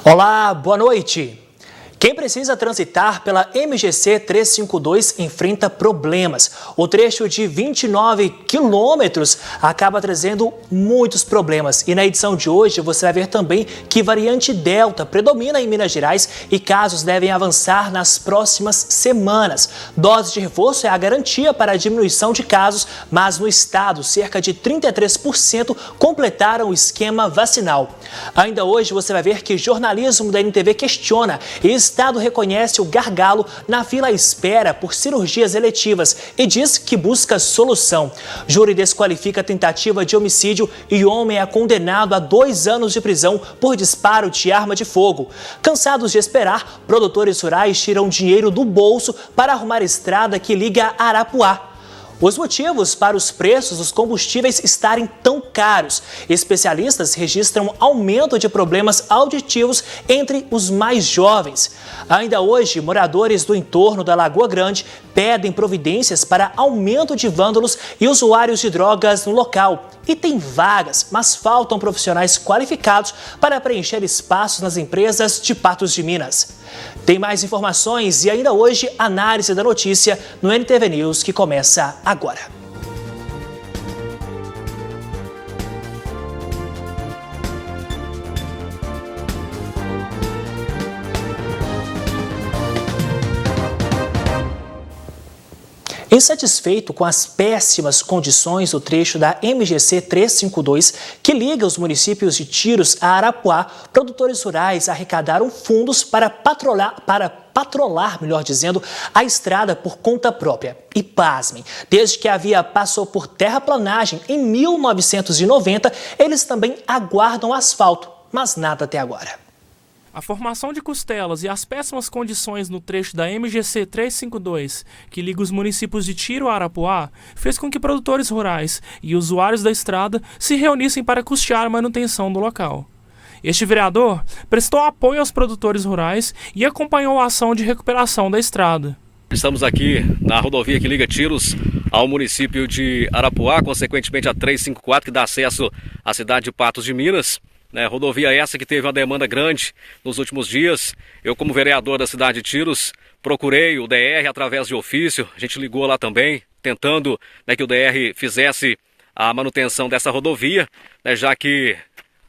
Olá, boa noite. Quem precisa transitar pela MGC 352 enfrenta problemas. O trecho de 29 quilômetros acaba trazendo muitos problemas. E na edição de hoje você vai ver também que variante Delta predomina em Minas Gerais e casos devem avançar nas próximas semanas. Dose de reforço é a garantia para a diminuição de casos, mas no estado cerca de 33% completaram o esquema vacinal. Ainda hoje você vai ver que jornalismo da NTV questiona e o Estado reconhece o gargalo na fila à espera por cirurgias eletivas e diz que busca solução. Júri desqualifica a tentativa de homicídio e homem é condenado a 2 anos de prisão por disparo de arma de fogo. Cansados de esperar, produtores rurais tiram dinheiro do bolso para arrumar estrada que liga a Arapuá. Os motivos para os preços dos combustíveis estarem tão caros. Especialistas registram aumento de problemas auditivos entre os mais jovens. Ainda hoje, moradores do entorno da Lagoa Grande pedem providências para aumento de vândalos e usuários de drogas no local. E tem vagas, mas faltam profissionais qualificados para preencher espaços nas empresas de Patos de Minas. Tem mais informações e ainda hoje análise da notícia no NTV News que começa agora. Insatisfeito com as péssimas condições do trecho da MGC 352, que liga os municípios de Tiros a Arapuá, produtores rurais arrecadaram fundos para patrolar, a estrada por conta própria. E pasmem, desde que a via passou por terraplanagem em 1990, eles também aguardam asfalto, mas nada até agora. A formação de costelas e as péssimas condições no trecho da MGC 352, que liga os municípios de Tiro a Arapuá, fez com que produtores rurais e usuários da estrada se reunissem para custear a manutenção do local. Este vereador prestou apoio aos produtores rurais e acompanhou a ação de recuperação da estrada. Estamos aqui na rodovia que liga Tiros ao município de Arapuá, consequentemente a 354, que dá acesso à cidade de Patos de Minas. Rodovia essa que teve uma demanda grande nos últimos dias. Eu, como vereador da cidade de Tiros, procurei o DR através de ofício. A gente ligou lá também, tentando que o DR fizesse a manutenção dessa rodovia, já que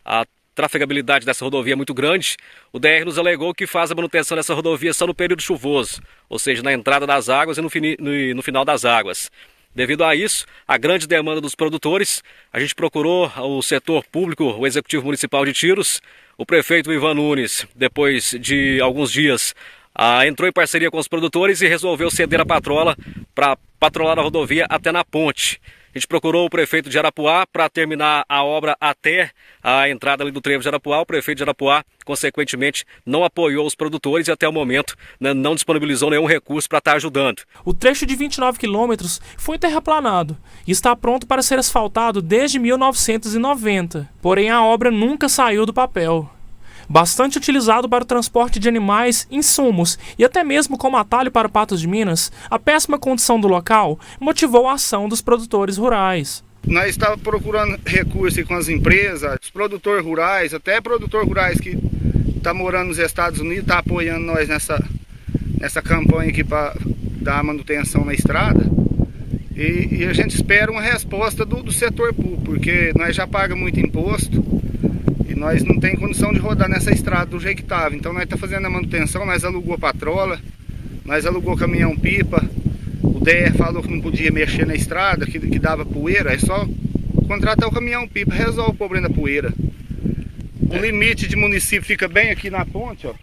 a trafegabilidade dessa rodovia é muito grande. O DR nos alegou que faz a manutenção dessa rodovia só no período chuvoso, ou seja, na entrada das águas e no final das águas. Devido a isso, a grande demanda dos produtores, a gente procurou o setor público, o Executivo Municipal de Tiros, o prefeito Ivan Nunes, depois de alguns dias, entrou em parceria com os produtores e resolveu ceder a patrola para patrolar a rodovia até na ponte. A gente procurou o prefeito de Arapuá para terminar a obra até a entrada ali do trevo de Arapuá. O prefeito de Arapuá, consequentemente, não apoiou os produtores e até o momento não disponibilizou nenhum recurso para estar ajudando. O trecho de 29 quilômetros foi terraplanado e está pronto para ser asfaltado desde 1990. Porém, a obra nunca saiu do papel. Bastante utilizado para o transporte de animais, insumos e até mesmo como atalho para Patos de Minas, a péssima condição do local motivou a ação dos produtores rurais. Nós estávamos procurando recursos com as empresas, os produtores rurais, até produtores rurais que estão morando nos Estados Unidos, estão apoiando nós nessa campanha aqui para dar manutenção na estrada. E a gente espera uma resposta do setor público, porque nós já pagamos muito imposto. E nós não temos condição de rodar nessa estrada do jeito que estava. Então nós estamos fazendo a manutenção, nós alugou patrola, nós alugou caminhão-pipa. O DR falou que não podia mexer na estrada, que dava poeira. É só contratar o caminhão-pipa, resolve o problema da poeira. O limite de município fica bem aqui na ponte, ó.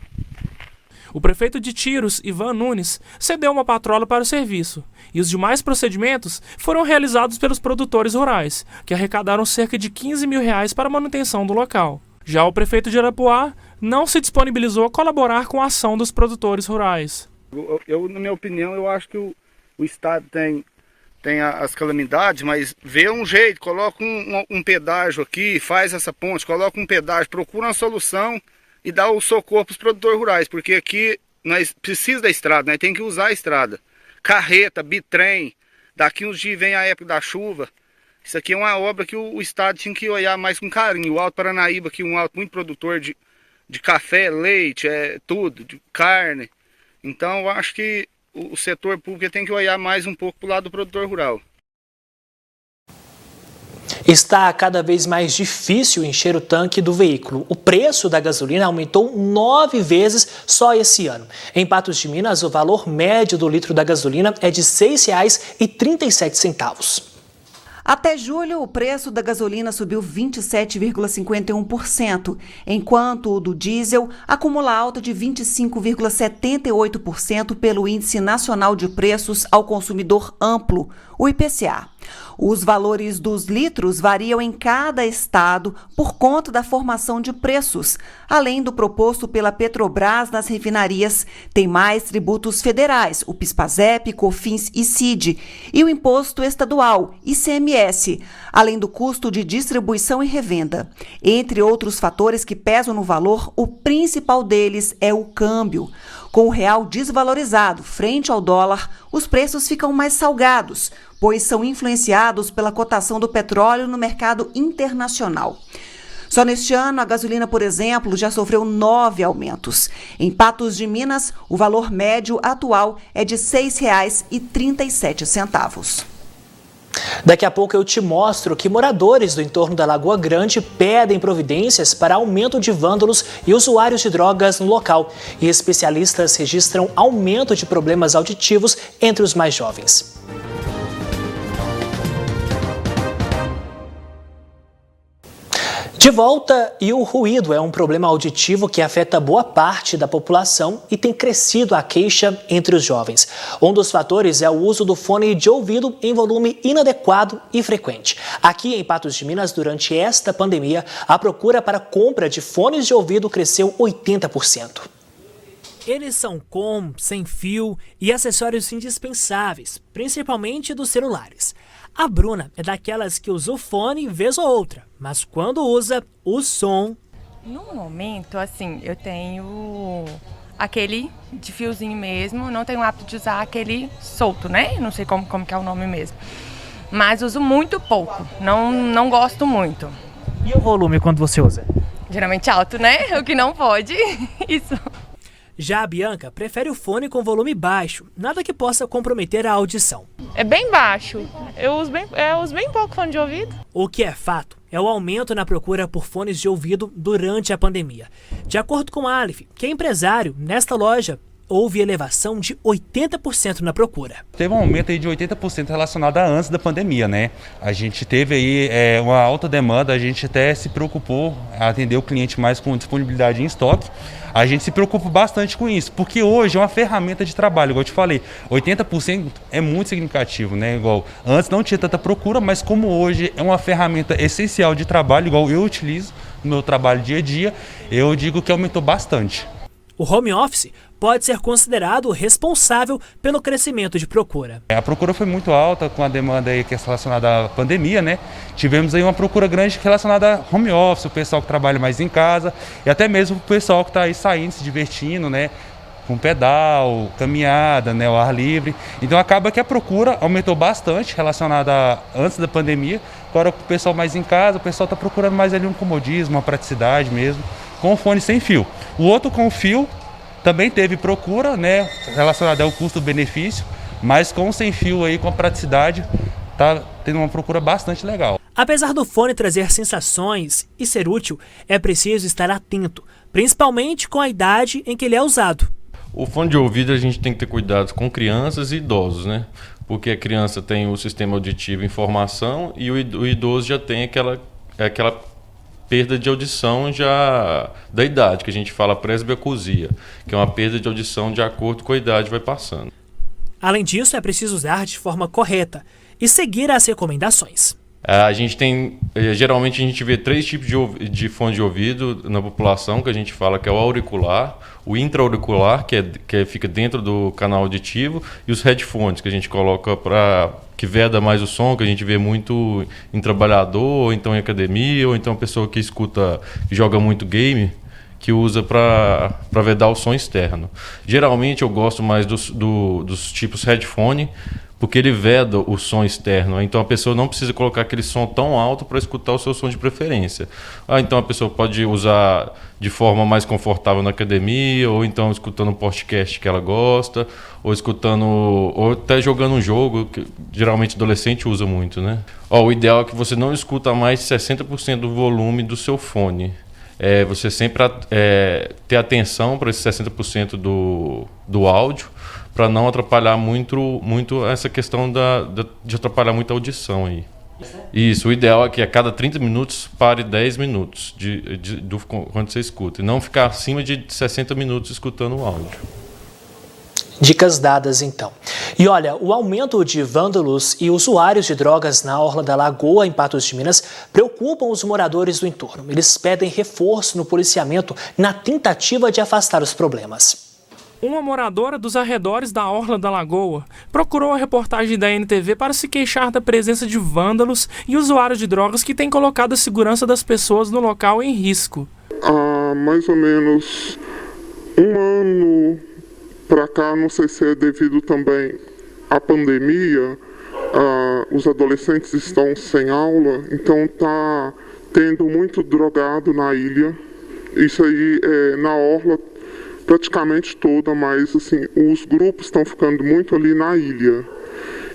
O prefeito de Tiros, Ivan Nunes, cedeu uma patrola para o serviço. E os demais procedimentos foram realizados pelos produtores rurais, que arrecadaram cerca de R$15 mil para a manutenção do local. Já o prefeito de Arapuá não se disponibilizou a colaborar com a ação dos produtores rurais. Na minha opinião, eu acho que o Estado tem as calamidades, mas vê um jeito, coloca um pedágio aqui, faz essa ponte, coloca um pedágio, procura uma solução e dá o socorro para os produtores rurais, porque aqui nós precisamos da estrada, nós temos que usar a estrada. Carreta, bitrem, daqui uns dias vem a época da chuva. Isso aqui é uma obra que o Estado tinha que olhar mais com carinho. O Alto Paranaíba, que é um alto muito produtor de de café, leite, tudo, de carne. Então eu acho que o setor público tem que olhar mais um pouco para o lado do produtor rural. Está cada vez mais difícil encher o tanque do veículo. O preço da gasolina aumentou 9 vezes só esse ano. Em Patos de Minas, o valor médio do litro da gasolina é de R$ 6,37. Até julho, o preço da gasolina subiu 27,51%, enquanto o do diesel acumula alta de 25,78% pelo Índice Nacional de Preços ao Consumidor Amplo, o IPCA. Os valores dos litros variam em cada estado por conta da formação de preços. Além do proposto pela Petrobras nas refinarias, tem mais tributos federais, o PIS/PASEP, COFINS e CID, e o Imposto Estadual, ICMS, além do custo de distribuição e revenda. Entre outros fatores que pesam no valor, o principal deles é o câmbio. Com o real desvalorizado frente ao dólar, os preços ficam mais salgados, pois são influenciados pela cotação do petróleo no mercado internacional. Só neste ano, a gasolina, por exemplo, já sofreu 9 aumentos. Em Patos de Minas, o valor médio atual é de R$ 6,37. Daqui a pouco eu te mostro que moradores do entorno da Lagoa Grande pedem providências para aumento de vândalos e usuários de drogas no local. E especialistas registram aumento de problemas auditivos entre os mais jovens. De volta, e o ruído é um problema auditivo que afeta boa parte da população e tem crescido a queixa entre os jovens. Um dos fatores é o uso do fone de ouvido em volume inadequado e frequente. Aqui em Patos de Minas, durante esta pandemia, a procura para compra de fones de ouvido cresceu 80%. Eles são com, sem fio e acessórios indispensáveis, principalmente dos celulares. A Bruna é daquelas que usa o fone vez ou outra, mas quando usa, o som... No momento, assim, eu tenho aquele de fiozinho mesmo, não tenho o hábito de usar aquele solto, né? Não sei como que é o nome mesmo. Mas uso muito pouco, não gosto muito. E o volume quando você usa? Geralmente alto, né? O que não pode, isso. Já a Bianca prefere o fone com volume baixo, nada que possa comprometer a audição. É bem baixo, eu uso bem pouco fone de ouvido. O que é fato é o aumento na procura por fones de ouvido durante a pandemia. De acordo com a Aleph, que é empresário nesta loja, houve elevação de 80% na procura. Teve um aumento aí de 80% relacionado a antes da pandemia, né? A gente teve aí uma alta demanda, a gente até se preocupou a atender o cliente mais com disponibilidade em estoque. A gente se preocupa bastante com isso, porque hoje é uma ferramenta de trabalho, igual eu te falei, 80% é muito significativo, né? Igual antes não tinha tanta procura, mas como hoje é uma ferramenta essencial de trabalho, igual eu utilizo no meu trabalho dia a dia, eu digo que aumentou bastante. O home office pode ser considerado responsável pelo crescimento de procura. A procura foi muito alta com a demanda aí que é relacionada à pandemia, né? Tivemos aí uma procura grande relacionada a home office, o pessoal que trabalha mais em casa e até mesmo o pessoal que está aí saindo, se divertindo, né? Com pedal, caminhada, né? O ar livre. Então acaba que a procura aumentou bastante relacionada a antes da pandemia. Agora com o pessoal mais em casa, o pessoal está procurando mais ali um comodismo, uma praticidade mesmo, com o fone sem fio. O outro com fio também teve procura, né, relacionada ao custo-benefício, mas com sem fio aí, com a praticidade, tá tendo uma procura bastante legal. Apesar do fone trazer sensações e ser útil, é preciso estar atento, principalmente com a idade em que ele é usado. O fone de ouvido a gente tem que ter cuidado com crianças e idosos, né? Porque a criança tem o sistema auditivo em formação e o idoso já tem aquela perda de audição já da idade, que a gente fala presbiacusia, que é uma perda de audição de acordo com a idade vai passando. Além disso, é preciso usar de forma correta e seguir as recomendações. A gente tem, geralmente a gente vê 3 tipos de fone de ouvido na população, que a gente fala que é o auricular, o intra-auricular, que fica dentro do canal auditivo, e os headphones, que a gente coloca que veda mais o som, que a gente vê muito em trabalhador, ou então em academia, ou então pessoa que joga muito game, que usa para vedar o som externo. Geralmente eu gosto mais dos tipos headphone, porque ele veda o som externo. Então a pessoa não precisa colocar aquele som tão alto para escutar o seu som de preferência. Então a pessoa pode usar de forma mais confortável na academia, ou então escutando um podcast que ela gosta, ou escutando, ou até jogando um jogo, que geralmente adolescente usa muito, né? O ideal é que você não escuta mais de 60% do volume do seu fone. Você sempre ter atenção para esse 60% do áudio, para não atrapalhar muito essa questão de atrapalhar muito a audição aí. Isso, o ideal é que a cada 30 minutos pare 10 minutos quando você escuta, e não ficar acima de 60 minutos escutando o áudio. Dicas dadas, então. E olha, o aumento de vândalos e usuários de drogas na Orla da Lagoa, em Patos de Minas, preocupam os moradores do entorno. Eles pedem reforço no policiamento na tentativa de afastar os problemas. Uma moradora dos arredores da Orla da Lagoa procurou a reportagem da NTV para se queixar da presença de vândalos e usuários de drogas que têm colocado a segurança das pessoas no local em risco. Há mais ou menos um ano para cá, não sei se é devido também à pandemia, os adolescentes estão sem aula, então está tendo muito drogado na ilha. Isso aí é na Orla praticamente toda, mas assim, os grupos estão ficando muito ali na ilha.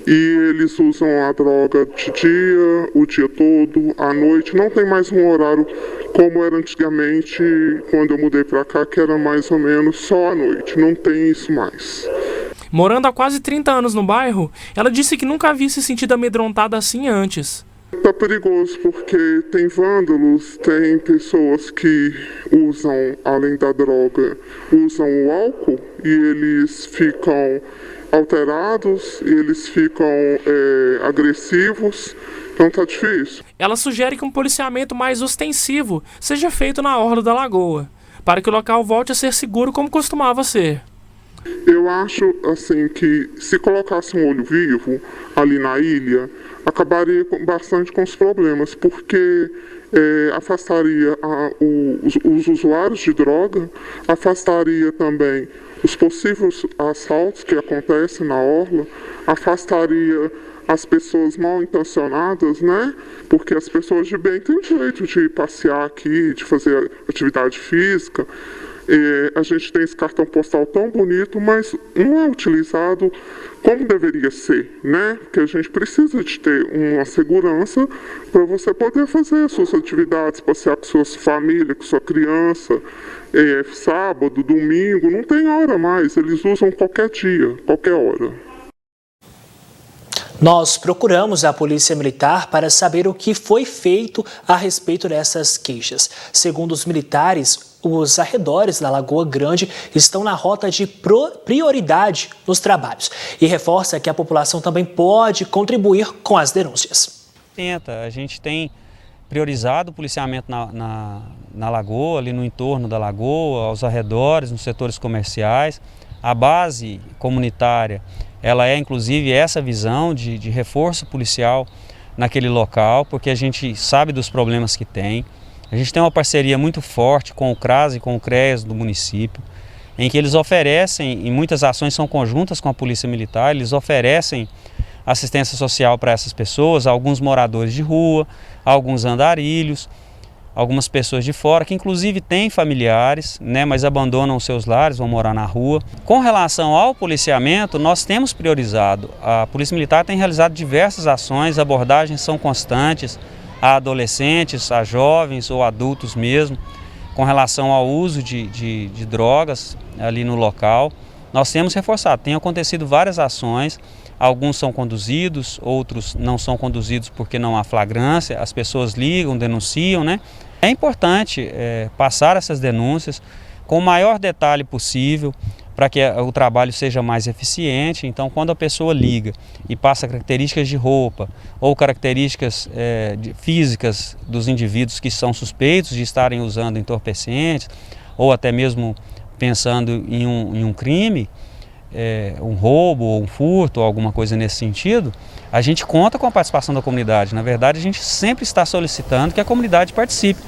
E eles usam a droga de dia, o dia todo, à noite. Não tem mais um horário como era antigamente, quando eu mudei para cá, que era mais ou menos só à noite. Não tem isso mais. Morando há quase 30 anos no bairro, ela disse que nunca havia se sentido amedrontada assim antes. Tá perigoso porque tem vândalos, tem pessoas que usam, além da droga, usam o álcool e eles ficam alterados, eles ficam agressivos, então tá difícil. Ela sugere que um policiamento mais ostensivo seja feito na Orla da Lagoa, para que o local volte a ser seguro como costumava ser. Eu acho assim que se colocasse um olho vivo ali na ilha, acabaria bastante com os problemas, porque afastaria os usuários de droga, afastaria também os possíveis assaltos que acontecem na orla, afastaria as pessoas mal intencionadas, né? Porque as pessoas de bem têm direito de passear aqui, de fazer atividade física. A gente tem esse cartão postal tão bonito, mas não é utilizado como deveria ser, né? Porque a gente precisa de ter uma segurança para você poder fazer as suas atividades, passear com sua família, com sua criança, sábado, domingo, não tem hora mais, eles usam qualquer dia, qualquer hora. Nós procuramos a Polícia Militar para saber o que foi feito a respeito dessas queixas. Segundo os militares, os arredores da Lagoa Grande estão na rota de prioridade nos trabalhos e reforça que a população também pode contribuir com as denúncias. A gente tem priorizado o policiamento na Lagoa, ali no entorno da Lagoa, aos arredores, nos setores comerciais. A base comunitária, ela é inclusive essa visão de reforço policial naquele local, porque a gente sabe dos problemas que tem. A gente tem uma parceria muito forte com o CRAS e com o CREAS do município, em que eles oferecem, e muitas ações são conjuntas com a Polícia Militar, eles oferecem assistência social para essas pessoas, alguns moradores de rua, alguns andarilhos, algumas pessoas de fora, que inclusive têm familiares, né, mas abandonam os seus lares, vão morar na rua. Com relação ao policiamento, nós temos priorizado. A Polícia Militar tem realizado diversas ações, abordagens são constantes a adolescentes, a jovens ou adultos mesmo, com relação ao uso de drogas ali no local. Nós temos reforçado, tem acontecido várias ações, alguns são conduzidos, outros não são conduzidos porque não há flagrância, as pessoas ligam, denunciam, né? É importante passar essas denúncias com o maior detalhe possível para que o trabalho seja mais eficiente. Então, quando a pessoa liga e passa características de roupa ou características físicas dos indivíduos que são suspeitos de estarem usando entorpecentes ou até mesmo pensando em um crime, um roubo ou um furto ou alguma coisa nesse sentido, a gente conta com a participação da comunidade. Na verdade, a gente sempre está solicitando que a comunidade participe.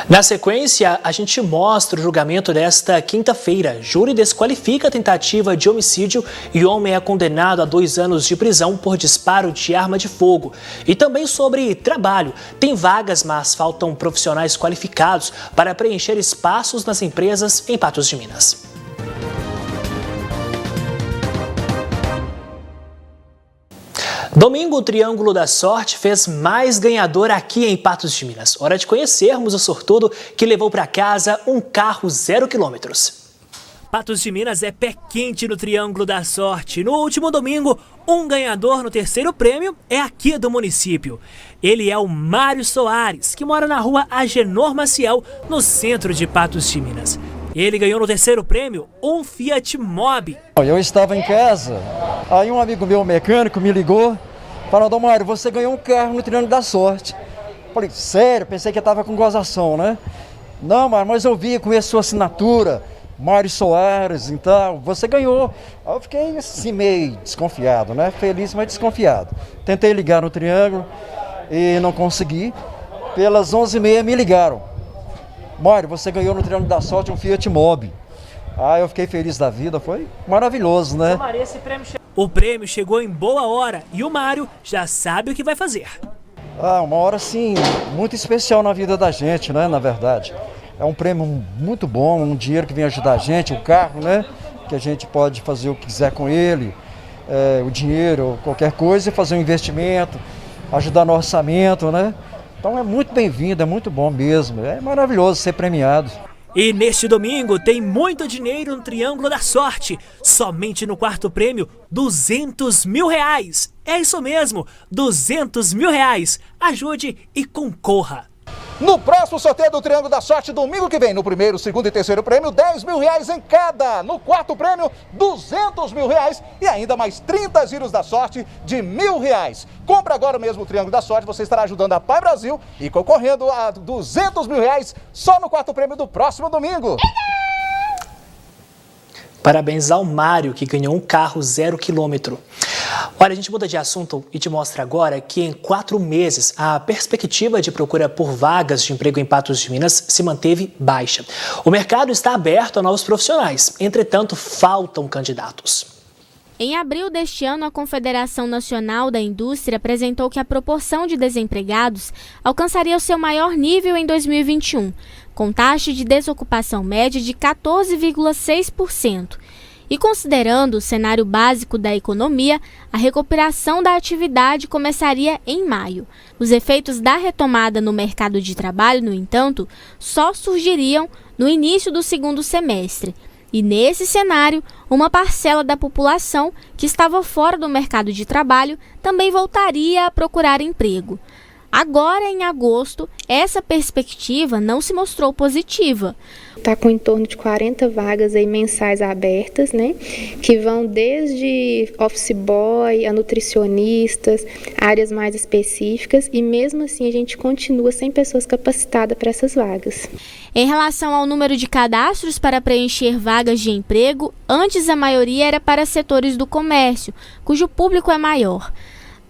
Na sequência, a gente mostra o julgamento desta quinta-feira. Júri desqualifica a tentativa de homicídio e homem é condenado a 2 anos de prisão por disparo de arma de fogo. E também sobre trabalho. Tem vagas, mas faltam profissionais qualificados para preencher espaços nas empresas em Patos de Minas. Domingo, o Triângulo da Sorte fez mais ganhador aqui em Patos de Minas. Hora de conhecermos o sortudo que levou para casa um carro 0 km. Patos de Minas é pé quente no Triângulo da Sorte. No último domingo, um ganhador no terceiro prêmio é aqui do município. Ele é o Mário Soares, que mora na rua Agenor Maciel, no centro de Patos de Minas. Ele ganhou no terceiro prêmio um Fiat Mobi. Eu estava em casa, aí um amigo meu, mecânico, me ligou, falou: Dom Mário, você ganhou um carro no Triângulo da Sorte. Falei: sério? Pensei que estava com gozação, né? Não, mas eu vi com essa sua assinatura, Mário Soares, então, você ganhou. Aí eu fiquei assim meio desconfiado, né? Feliz, mas desconfiado. Tentei ligar no Triângulo e não consegui. Pelas 11h30 me ligaram: Mário, você ganhou no Triângulo da Sorte um Fiat Mobi. Ah, eu fiquei feliz da vida, foi maravilhoso, né? O prêmio chegou em boa hora e o Mário já sabe o que vai fazer. Ah, uma hora, assim, muito especial na vida da gente, né, na verdade. É um prêmio muito bom, um dinheiro que vem ajudar a gente, o carro, né, que a gente pode fazer o que quiser com ele, o dinheiro, qualquer coisa, e fazer um investimento, ajudar no orçamento, né? Então é muito bem-vindo, é muito bom mesmo, é maravilhoso ser premiado. E neste domingo tem muito dinheiro no Triângulo da Sorte. Somente no quarto prêmio, R$200 mil. É isso mesmo, R$200 mil. Ajude e concorra. No próximo sorteio do Triângulo da Sorte, domingo que vem, no primeiro, segundo e terceiro prêmio, R$10 mil em cada. No quarto prêmio, R$200 mil e ainda mais 30 giros da sorte de R$1.000. Compre agora mesmo o Triângulo da Sorte, você estará ajudando a Pai Brasil e concorrendo a R$200 mil só no quarto prêmio do próximo domingo. Parabéns ao Mário, que ganhou um carro 0 km. Olha, a gente muda de assunto e te mostra agora que em 4 meses a perspectiva de procura por vagas de emprego em Patos de Minas se manteve baixa. O mercado está aberto a novos profissionais, entretanto, faltam candidatos. Em abril deste ano, a Confederação Nacional da Indústria apresentou que a proporção de desempregados alcançaria o seu maior nível em 2021, com taxa de desocupação média de 14,6%. E considerando o cenário básico da economia, a recuperação da atividade começaria em maio. Os efeitos da retomada no mercado de trabalho, no entanto, só surgiriam no início do segundo semestre. E nesse cenário, uma parcela da população que estava fora do mercado de trabalho também voltaria a procurar emprego. Agora, em agosto, essa perspectiva não se mostrou positiva. Está com em torno de 40 vagas aí mensais abertas, né? Que vão desde office boy a nutricionistas, áreas mais específicas, e mesmo assim a gente continua sem pessoas capacitadas para essas vagas. Em relação ao número de cadastros para preencher vagas de emprego, antes a maioria era para setores do comércio, cujo público é maior.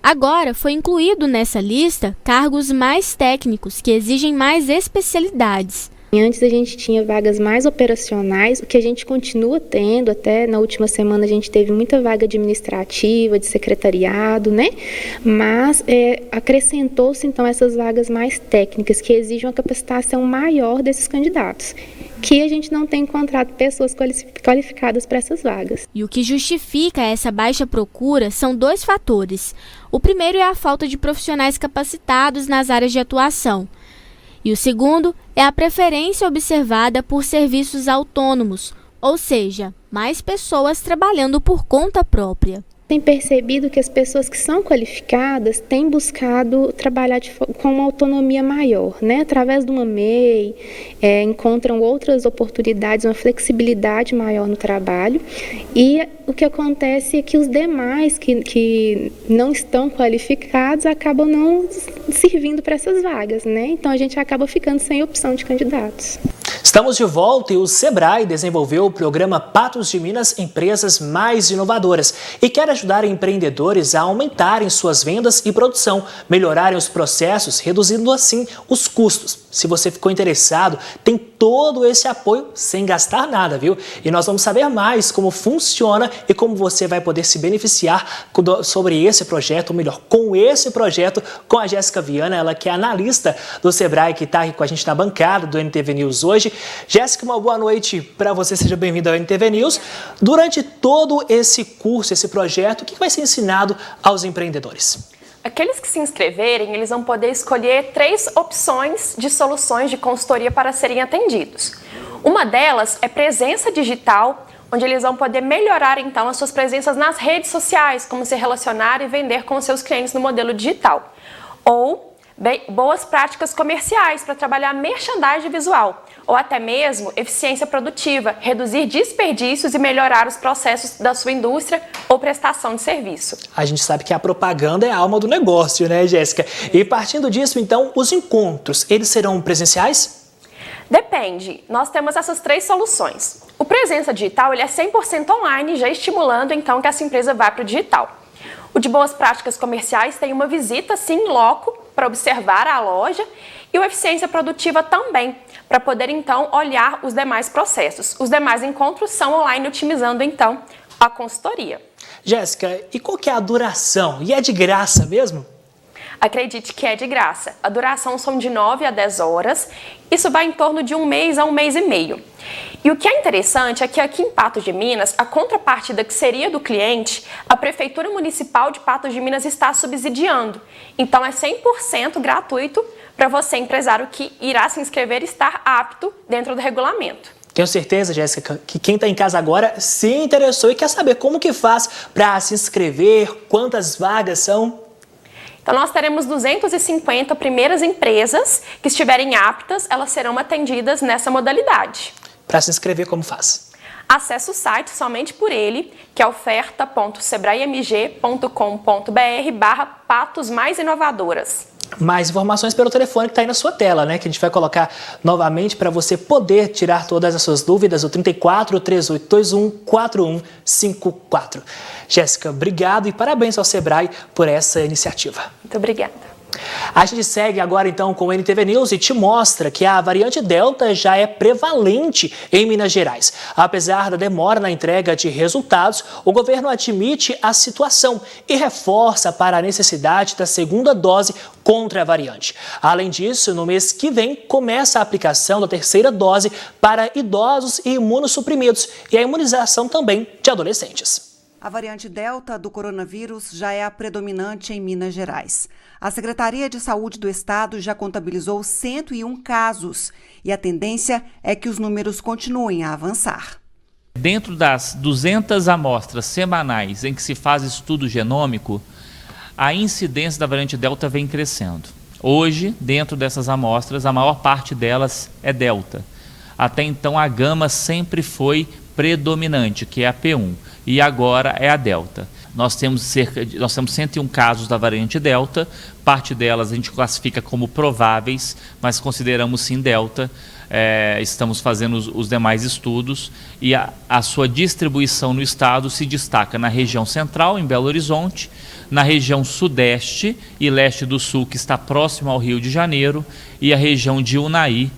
Agora foi incluído nessa lista cargos mais técnicos, que exigem mais especialidades. Antes a gente tinha vagas mais operacionais, o que a gente continua tendo, até na última semana a gente teve muita vaga administrativa, de secretariado, né? Mas acrescentou-se então essas vagas mais técnicas, que exigem uma capacitação maior desses candidatos, que a gente não tem encontrado pessoas qualificadas para essas vagas. E o que justifica essa baixa procura são 2 fatores. O primeiro é a falta de profissionais capacitados nas áreas de atuação. E o segundo é a preferência observada por serviços autônomos, ou seja, mais pessoas trabalhando por conta própria. Tem percebido que as pessoas que são qualificadas têm buscado trabalhar com uma autonomia maior, né? Através de uma MEI, encontram outras oportunidades, uma flexibilidade maior no trabalho. E o que acontece é que os demais que não estão qualificados acabam não servindo para essas vagas, né? Então a gente acaba ficando sem opção de candidatos. Estamos de volta e o Sebrae desenvolveu o programa Patos de Minas Empresas Mais Inovadoras e quer ajudar empreendedores a aumentarem suas vendas e produção, melhorarem os processos, reduzindo assim os custos. Se você ficou interessado, tem todo esse apoio sem gastar nada, viu? E nós vamos saber mais como funciona e como você vai poder se beneficiar sobre esse projeto, ou melhor, com esse projeto, com a Jéssica Viana, ela que é analista do Sebrae, que está aqui com a gente na bancada do NTV News hoje. Jéssica, uma boa noite para você, seja bem-vinda ao NTV News. Durante todo esse curso, esse projeto, o que vai ser ensinado aos empreendedores? Aqueles que se inscreverem, eles vão poder escolher 3 opções de soluções de consultoria para serem atendidos. Uma delas é presença digital, onde eles vão poder melhorar então as suas presenças nas redes sociais, como se relacionar e vender com os seus clientes no modelo digital. Ou boas práticas comerciais para trabalhar merchandising visual, ou até mesmo eficiência produtiva, reduzir desperdícios e melhorar os processos da sua indústria ou prestação de serviço. A gente sabe que a propaganda é a alma do negócio, né, Jéssica? E partindo disso, então, os encontros, eles serão presenciais? Depende. Nós temos essas 3 soluções. O presença digital ele é 100% online, já estimulando então que essa empresa vá para o digital. O de boas práticas comerciais tem uma visita, sim, em loco, para observar a loja, e o eficiência produtiva também, para poder então olhar os demais processos. Os demais encontros são online, otimizando então a consultoria. Jéssica, e qual que é a duração? E é de graça mesmo? Acredite que é de graça. A duração são de 9 a 10 horas. Isso vai em torno de 1 mês a 1 mês e meio. E o que é interessante é que aqui em Patos de Minas, a contrapartida que seria do cliente, a Prefeitura Municipal de Patos de Minas está subsidiando. Então é 100% gratuito para você, empresário que irá se inscrever, estar apto dentro do regulamento. Tenho certeza, Jéssica, que quem está em casa agora se interessou e quer saber como que faz para se inscrever, quantas vagas são. Então nós teremos 250 primeiras empresas que estiverem aptas, elas serão atendidas nessa modalidade. Para se inscrever, como faz? Acesse o site somente por ele, que é oferta.sebraemg.com.br/patos mais inovadoras. Mais informações pelo telefone que está aí na sua tela, né? Que a gente vai colocar novamente para você poder tirar todas as suas dúvidas, o 34 3821 4154. Jéssica, obrigado e parabéns ao Sebrae por essa iniciativa. Muito obrigada. A gente segue agora então com o NTV News e te mostra que a variante Delta já é prevalente em Minas Gerais. Apesar da demora na entrega de resultados, o governo admite a situação e reforça para a necessidade da segunda dose contra a variante. Além disso, no mês que vem começa a aplicação da terceira dose para idosos e imunossuprimidos e a imunização também de adolescentes. A variante Delta do coronavírus já é a predominante em Minas Gerais. A Secretaria de Saúde do Estado já contabilizou 101 casos e a tendência é que os números continuem a avançar. Dentro das 200 amostras semanais em que se faz estudo genômico, a incidência da variante Delta vem crescendo. Hoje, dentro dessas amostras, a maior parte delas é Delta. Até então, a gama sempre foi predominante, que é a P1, e agora é a Delta. Nós temos 101 casos da variante Delta, parte delas a gente classifica como prováveis, mas consideramos sim Delta. Estamos fazendo os demais estudos e a sua distribuição no estado se destaca na região central, em Belo Horizonte, na região sudeste e leste do sul, que está próximo ao Rio de Janeiro, e a região de Unai,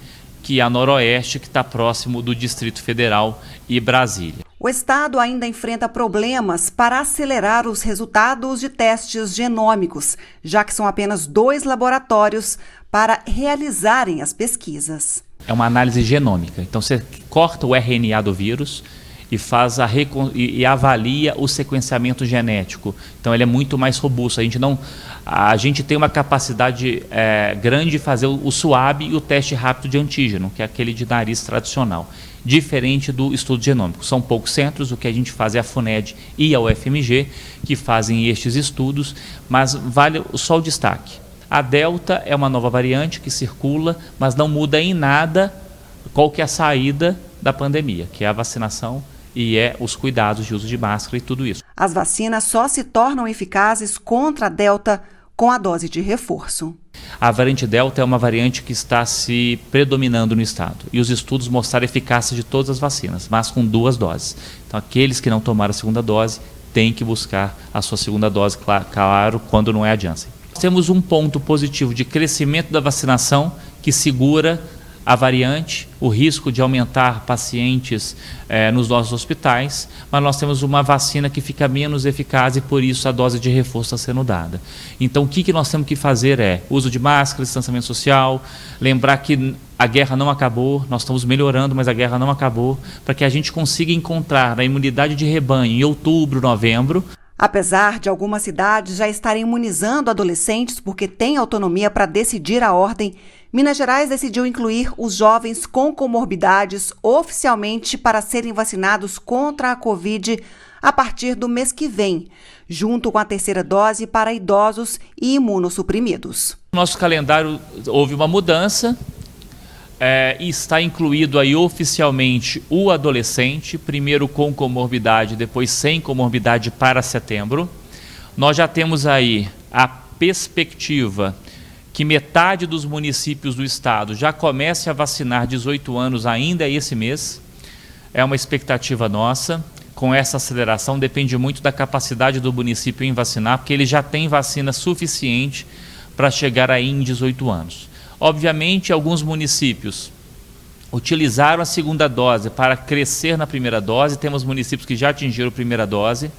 que é a noroeste, que está próximo do Distrito Federal e Brasília. O estado ainda enfrenta problemas para acelerar os resultados de testes genômicos, já que são apenas 2 laboratórios para realizarem as pesquisas. É uma análise genômica, então você corta o RNA do vírus e e avalia o sequenciamento genético. Então ele é muito mais robusto. A gente tem uma capacidade grande de fazer o SWAB e o teste rápido de antígeno, que é aquele de nariz tradicional, diferente do estudo genômico. São poucos centros, o que a gente faz é a FUNED e a UFMG, que fazem estes estudos, mas vale só o destaque. A Delta é uma nova variante que circula, mas não muda em nada qual que é a saída da pandemia, que é a vacinação e os cuidados de uso de máscara e tudo isso. As vacinas só se tornam eficazes contra a Delta com a dose de reforço. a variante Delta é uma variante que está se predominando no estado. E os estudos mostraram a eficácia de todas as vacinas, mas com 2 doses. Então, aqueles que não tomaram a segunda dose têm que buscar a sua segunda dose, claro, quando não é a Janssen. Temos um ponto positivo de crescimento da vacinação que segura a variante, o risco de aumentar pacientes nos nossos hospitais, mas nós temos uma vacina que fica menos eficaz e por isso a dose de reforço está sendo dada. Então o que nós temos que fazer é uso de máscara, distanciamento social, lembrar que a guerra não acabou, nós estamos melhorando, mas a guerra não acabou, para que a gente consiga encontrar a imunidade de rebanho em outubro, novembro. Apesar de algumas cidades já estarem imunizando adolescentes porque têm autonomia para decidir a ordem, Minas Gerais decidiu incluir os jovens com comorbidades oficialmente para serem vacinados contra a Covid a partir do mês que vem, junto com a terceira dose para idosos e imunossuprimidos. No nosso calendário houve uma mudança. E está incluído aí oficialmente o adolescente, primeiro com comorbidade, depois sem comorbidade para setembro. Nós já temos aí a perspectiva que metade dos municípios do estado já comece a vacinar 18 anos ainda esse mês. É uma expectativa nossa. Com essa aceleração depende muito da capacidade do município em vacinar, porque ele já tem vacina suficiente para chegar aí em 18 anos. Obviamente, alguns municípios utilizaram a segunda dose para crescer na primeira dose, temos municípios que já atingiram a primeira dose,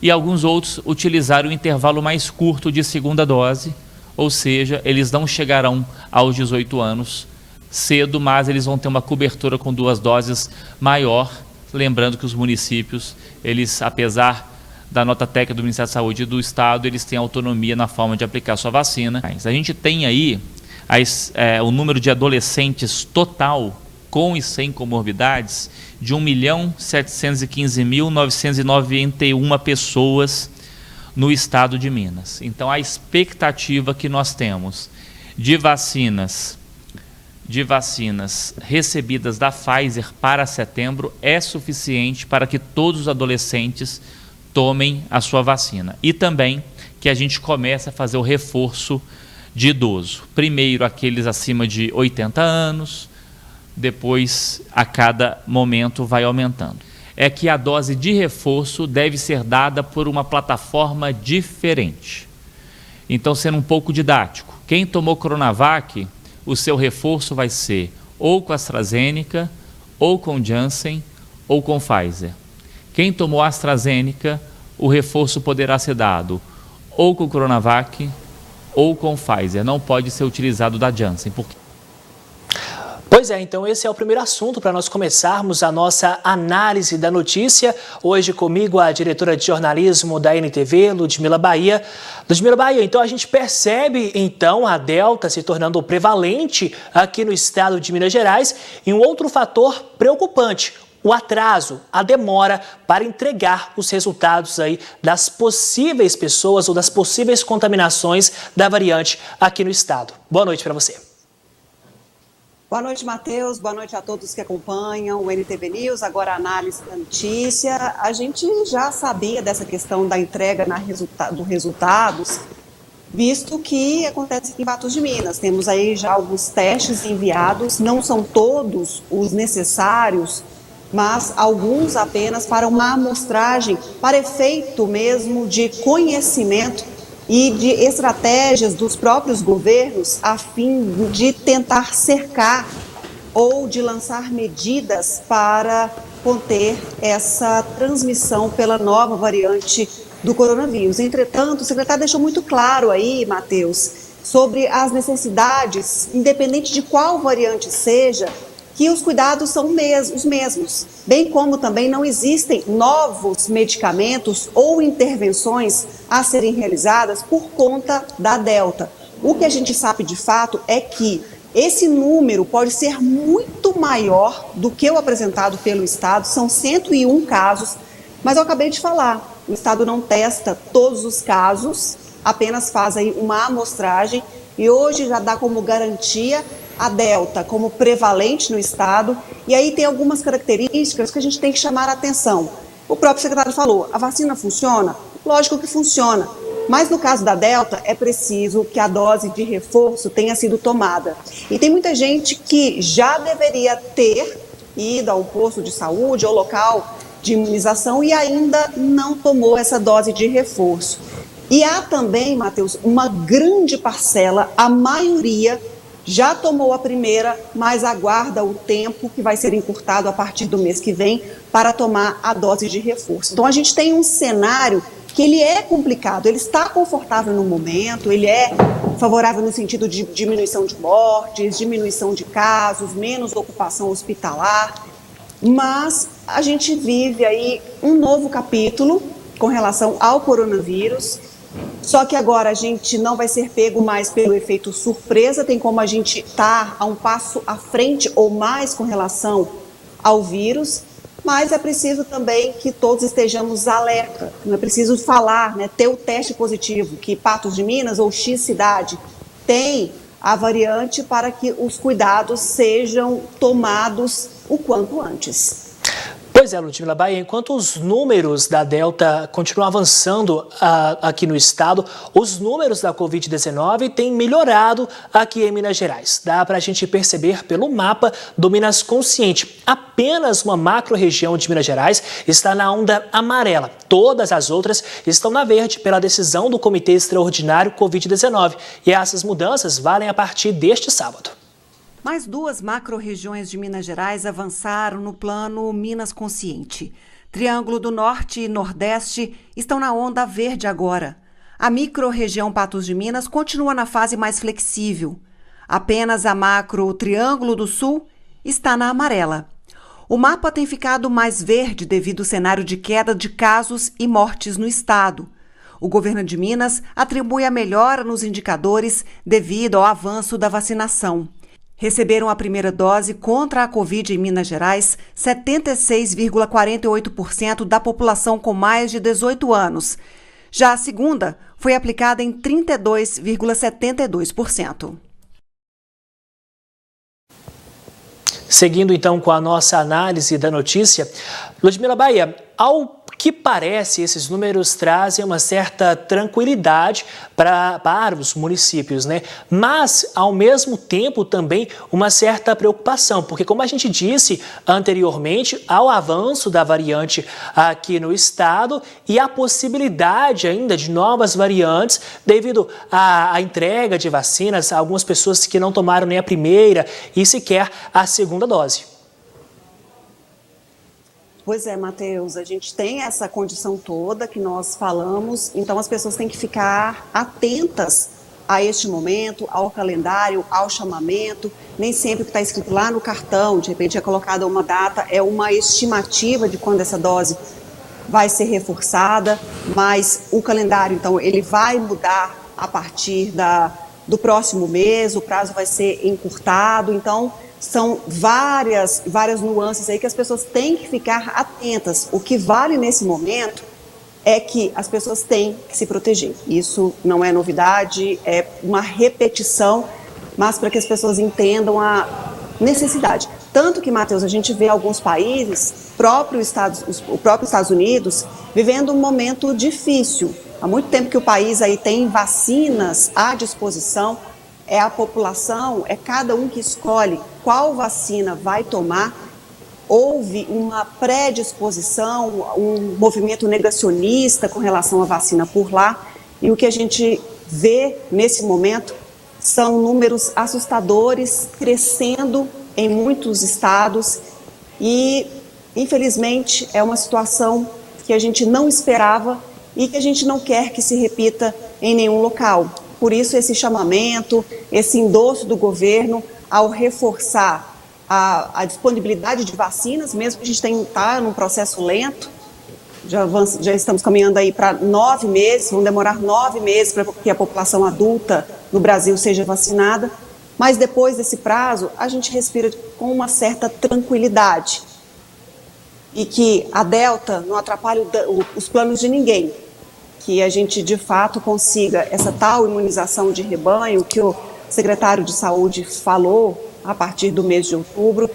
e alguns outros utilizaram o intervalo mais curto de segunda dose, ou seja, eles não chegarão aos 18 anos cedo, mas eles vão ter uma cobertura com 2 doses maior, lembrando que os municípios, eles, apesar da nota técnica do Ministério da Saúde e do Estado, eles têm autonomia na forma de aplicar sua vacina. A gente tem aí o número de adolescentes total com e sem comorbidades de 1.715.991 pessoas no estado de Minas. Então a expectativa que nós temos de vacinas recebidas da Pfizer para setembro é suficiente para que todos os adolescentes tomem a sua vacina. E também que a gente comece a fazer o reforço de idoso. Primeiro aqueles acima de 80 anos, depois a cada momento vai aumentando. É que a dose de reforço deve ser dada por uma plataforma diferente. Então, sendo um pouco didático, quem tomou Coronavac, o seu reforço vai ser ou com AstraZeneca, ou com Janssen, ou com Pfizer. Quem tomou AstraZeneca, o reforço poderá ser dado ou com Coronavac, ou com Pfizer, não pode ser utilizado da Janssen. Pois é, então esse é o primeiro assunto para nós começarmos a nossa análise da notícia. Hoje comigo a diretora de jornalismo da NTV, Ludmila Bahia. Ludmila Bahia, então a gente percebe então a Delta se tornando prevalente aqui no estado de Minas Gerais e um outro fator preocupante, o atraso, a demora para entregar os resultados aí das possíveis pessoas ou das possíveis contaminações da variante aqui no estado. Boa noite para você. Boa noite, Matheus. Boa noite a todos que acompanham o NTV News. Agora a análise da notícia. A gente já sabia dessa questão da entrega dos resultados, visto que acontece aqui em Patos de Minas. Temos aí já alguns testes enviados, não são todos os necessários, mas alguns apenas para uma amostragem, para efeito mesmo de conhecimento e de estratégias dos próprios governos a fim de tentar cercar ou de lançar medidas para conter essa transmissão pela nova variante do coronavírus. Entretanto, o secretário deixou muito claro aí, Matheus, sobre as necessidades, independente de qual variante seja, que os cuidados são os mesmos, bem como também não existem novos medicamentos ou intervenções a serem realizadas por conta da Delta. O que a gente sabe de fato é que esse número pode ser muito maior do que o apresentado pelo Estado, são 101 casos, mas eu acabei de falar, o Estado não testa todos os casos, apenas faz aí uma amostragem e hoje já dá como garantia a Delta como prevalente no estado, e aí tem algumas características que a gente tem que chamar a atenção. O próprio secretário falou, a vacina funciona? Lógico que funciona. Mas no caso da Delta, é preciso que a dose de reforço tenha sido tomada. E tem muita gente que já deveria ter ido ao posto de saúde ou local de imunização e ainda não tomou essa dose de reforço. E há também, Matheus, uma grande parcela, a maioria já tomou a primeira, mas aguarda o tempo que vai ser encurtado a partir do mês que vem para tomar a dose de reforço. Então a gente tem um cenário que ele é complicado, ele está confortável no momento, ele é favorável no sentido de diminuição de mortes, diminuição de casos, menos ocupação hospitalar, mas a gente vive aí um novo capítulo com relação ao coronavírus, só que agora a gente não vai ser pego mais pelo efeito surpresa, tem como a gente estar a um passo à frente ou mais com relação ao vírus, mas é preciso também que todos estejamos alerta, não é preciso falar, ter o teste positivo, que Patos de Minas ou X cidade tem a variante para que os cuidados sejam tomados o quanto antes. Pois é, Ludmila Bahia, enquanto os números da Delta continuam avançando aqui no estado, os números da Covid-19 têm melhorado aqui em Minas Gerais. Dá para a gente perceber pelo mapa do Minas Consciente. Apenas uma macro-região de Minas Gerais está na onda amarela. Todas as outras estão na verde pela decisão do Comitê Extraordinário Covid-19. E essas mudanças valem a partir deste sábado. Mais duas macro-regiões de Minas Gerais avançaram no plano Minas Consciente. Triângulo do Norte e Nordeste estão na onda verde agora. A micro-região Patos de Minas continua na fase mais flexível. Apenas a macro-Triângulo do Sul está na amarela. O mapa tem ficado mais verde devido ao cenário de queda de casos e mortes no estado. O governo de Minas atribui a melhora nos indicadores devido ao avanço da vacinação. Receberam a primeira dose contra a Covid em Minas Gerais 76,48% da população com mais de 18 anos. Já a segunda foi aplicada em 32,72%. Seguindo então com a nossa análise da notícia, Ludmila Bahia, ao que parece, esses números trazem uma certa tranquilidade para os municípios, né? Mas, ao mesmo tempo, também uma certa preocupação, porque, como a gente disse anteriormente, há o avanço da variante aqui no estado e a possibilidade ainda de novas variantes devido à entrega de vacinas a algumas pessoas que não tomaram nem a primeira e sequer a segunda dose. Pois é, Matheus, a gente tem essa condição toda que nós falamos, então as pessoas têm que ficar atentas a este momento, ao calendário, ao chamamento. Nem sempre o que está escrito lá no cartão, de repente é colocada uma data, é uma estimativa de quando essa dose vai ser reforçada, mas o calendário, então, ele vai mudar a partir do próximo mês, o prazo vai ser encurtado, então são várias nuances aí que as pessoas têm que ficar atentas. O que vale nesse momento é que as pessoas têm que se proteger. Isso não é novidade, é uma repetição, mas para que as pessoas entendam a necessidade. Tanto que, Matheus, a gente vê alguns países, o próprio Estados Unidos, vivendo um momento difícil. Há muito tempo que o país aí tem vacinas à disposição, é a população, é cada um que escolhe qual vacina vai tomar. Houve uma predisposição, um movimento negacionista com relação à vacina por lá, e o que a gente vê nesse momento são números assustadores, crescendo em muitos estados, e infelizmente é uma situação que a gente não esperava e que a gente não quer que se repita em nenhum local. Por isso esse chamamento, esse endosso do governo ao reforçar a disponibilidade de vacinas, mesmo que a gente está num processo lento, já estamos caminhando aí para 9 meses, vão demorar 9 meses para que a população adulta no Brasil seja vacinada, mas depois desse prazo a gente respira com uma certa tranquilidade e que a Delta não atrapalhe os planos de ninguém, que a gente de fato consiga essa tal imunização de rebanho que o secretário de Saúde falou a partir do mês de outubro,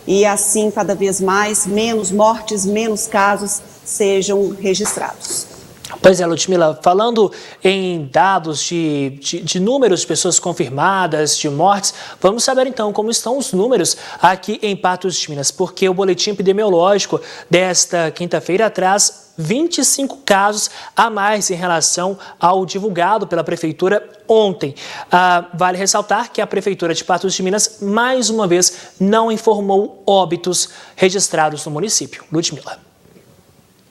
e assim cada vez mais, menos mortes, menos casos sejam registrados. Pois é, Ludmila, falando em dados de números de pessoas confirmadas, de mortes, vamos saber então como estão os números aqui em Patos de Minas, porque o boletim epidemiológico desta quinta-feira traz 25 casos a mais em relação ao divulgado pela Prefeitura ontem. Vale ressaltar que a Prefeitura de Patos de Minas, mais uma vez, não informou óbitos registrados no município. Ludmila.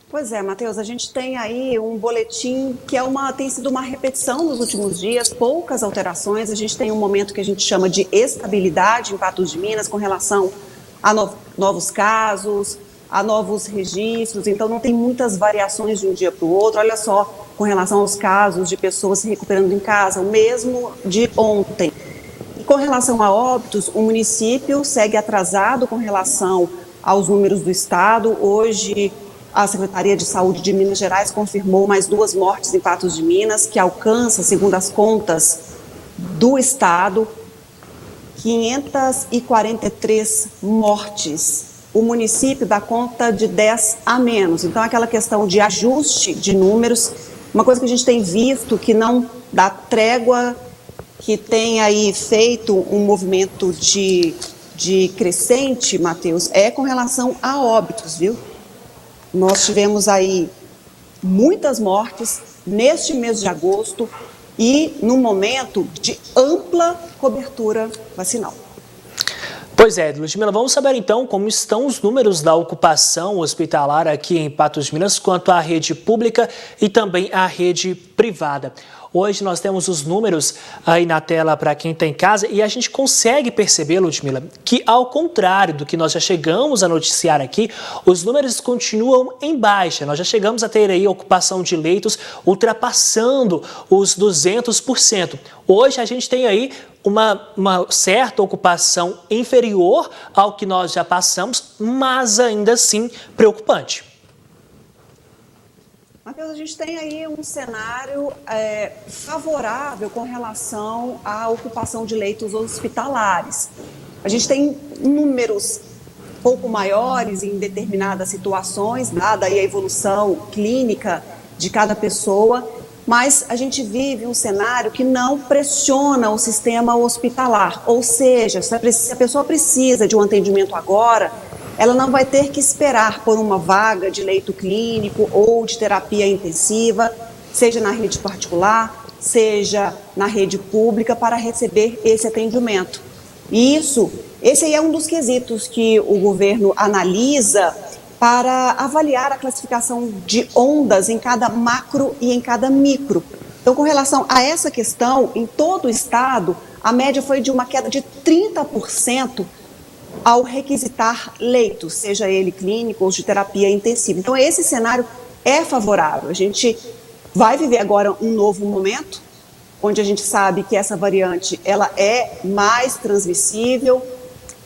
Pois é, Matheus, a gente tem aí um boletim que tem sido uma repetição nos últimos dias, poucas alterações. A gente tem um momento que a gente chama de estabilidade em Patos de Minas com relação a novos casos, a novos registros, então não tem muitas variações de um dia para o outro. Olha só, com relação aos casos de pessoas se recuperando em casa, o mesmo de ontem. E com relação a óbitos, o município segue atrasado com relação aos números do estado. Hoje, a Secretaria de Saúde de Minas Gerais confirmou mais 2 mortes em Patos de Minas, que alcança, segundo as contas do estado, 543 mortes. O município dá conta de 10 a menos. Então, aquela questão de ajuste de números, uma coisa que a gente tem visto que não dá trégua, que tem aí feito um movimento de crescente, Matheus, é com relação a óbitos, viu? Nós tivemos aí muitas mortes neste mês de agosto e num momento de ampla cobertura vacinal. Pois é, Ludmila, vamos saber então como estão os números da ocupação hospitalar aqui em Patos de Minas quanto à rede pública e também à rede privada. Hoje nós temos os números aí na tela para quem está em casa e a gente consegue perceber, Ludmila, que ao contrário do que nós já chegamos a noticiar aqui, os números continuam em baixa. Nós já chegamos a ter aí a ocupação de leitos ultrapassando os 200%. Hoje a gente tem aí uma certa ocupação inferior ao que nós já passamos, mas ainda assim preocupante. Matheus, a gente tem aí um cenário favorável com relação à ocupação de leitos hospitalares. A gente tem números pouco maiores em determinadas situações, dada aí a evolução clínica de cada pessoa, mas a gente vive um cenário que não pressiona o sistema hospitalar, ou seja, se a pessoa precisa de um atendimento agora, ela não vai ter que esperar por uma vaga de leito clínico ou de terapia intensiva, seja na rede particular, seja na rede pública, para receber esse atendimento. E esse aí é um dos quesitos que o governo analisa para avaliar a classificação de ondas em cada macro e em cada micro. Então, com relação a essa questão, em todo o estado, a média foi de uma queda de 30% ao requisitar leitos, seja ele clínico ou de terapia intensiva. Então, esse cenário é favorável. A gente vai viver agora um novo momento, onde a gente sabe que essa variante ela é mais transmissível,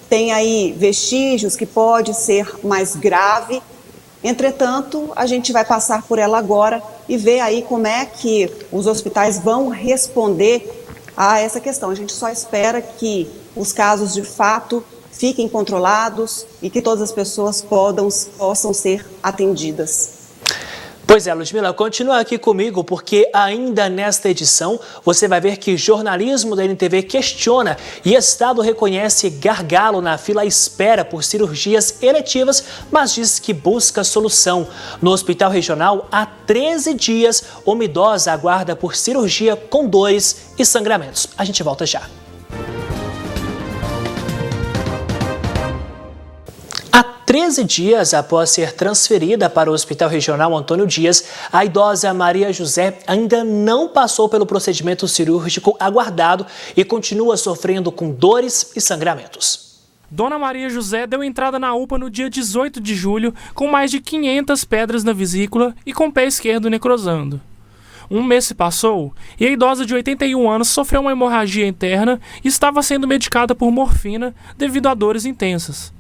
tem aí vestígios que pode ser mais grave. Entretanto, a gente vai passar por ela agora e ver aí como é que os hospitais vão responder a essa questão. A gente só espera que os casos de fato fiquem controlados e que todas as pessoas possam ser atendidas. Pois é, Ludmila, continua aqui comigo, porque ainda nesta edição você vai ver que jornalismo da NTV questiona e Estado reconhece gargalo na fila à espera por cirurgias eletivas, mas diz que busca solução. No Hospital Regional, há 13 dias, uma idosa aguarda por cirurgia com dores e sangramentos. A gente volta já. Há 13 dias após ser transferida para o Hospital Regional Antônio Dias, a idosa Maria José ainda não passou pelo procedimento cirúrgico aguardado e continua sofrendo com dores e sangramentos. Dona Maria José deu entrada na UPA no dia 18 de julho com mais de 500 pedras na vesícula e com o pé esquerdo necrosando. Um mês se passou e a idosa de 81 anos sofreu uma hemorragia interna e estava sendo medicada por morfina devido a dores intensas.